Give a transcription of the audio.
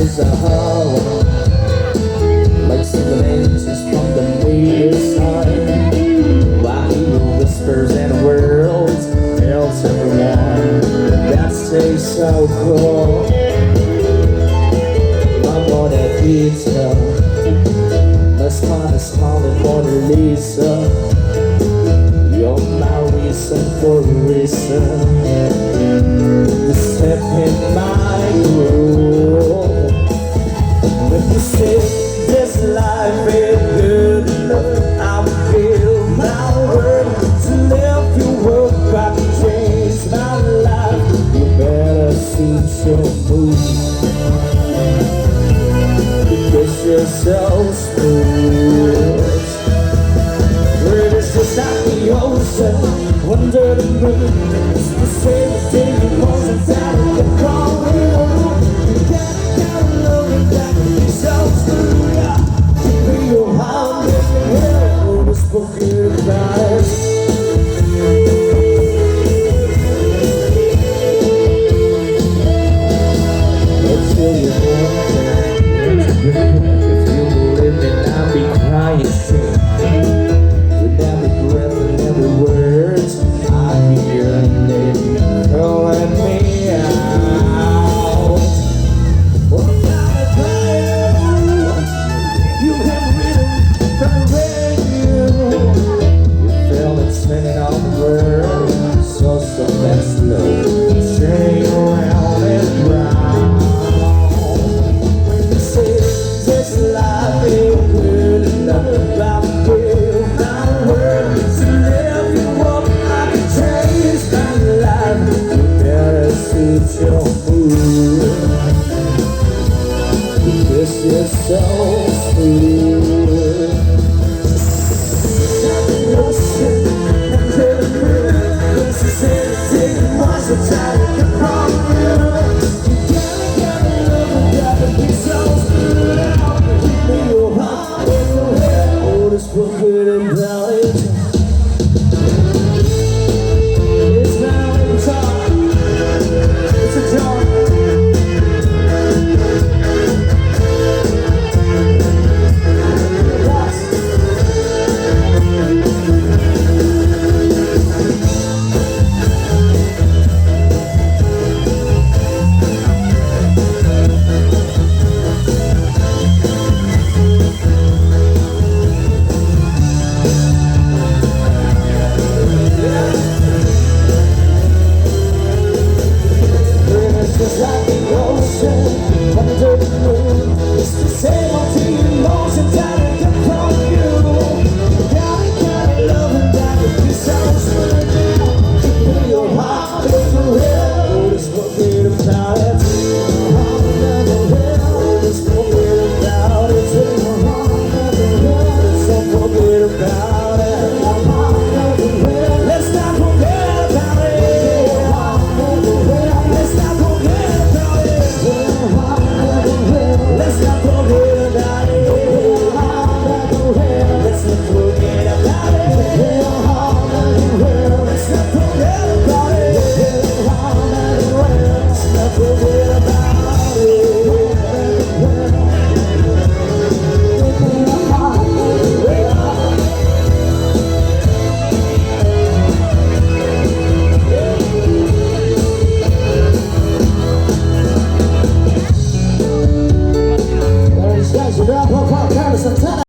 is a hollow, like single inches from the meter side. While he whispers and whirls, tells everyone that stays so cool. Mama that pizza, must find a smiling Mona Lisa. You're my reason for a reason to step in my groove. If you say this life ain't good enough, I will give my word to live your work. I can change my life. You better see your move. Because you're so smooth. It's just like the ocean, under the moon. It's the same thing, emotions that I can call you. You gotta love it, that can be so smooth. Give me your heart, let me help. We're spoken about let's tell you one thing. If you believe me, I'll be crying shit. Every breath and every word I hear and they calling me out. What kind of fire you have written from the radio? You feel it spinning on the world, so and slow, turning around and round. When you say this life ain't good enough, I'm your mood. This is so smooth. This is anything once a time can from you. You gotta love and gotta be so smooth out. Give me your heart in your head. Oh, this book about it. It's now in time. It's a joy. Just like the ocean, under the moon. It's the same old thing, emotions that I get from you. Gotta love and gotta be so smooth. Give me your heart, give me your head. Oh, this what we're about it. Heart never hit. Oh, this what we're about it. Your heart never hit. It's what we're about it. Heart never hit. Let's not forget about it. Heart never hit. Let's not forget. Let's not forget about it. Let's not forget about it. Let's not forget about it. Let's not forget about it. Guys, you know,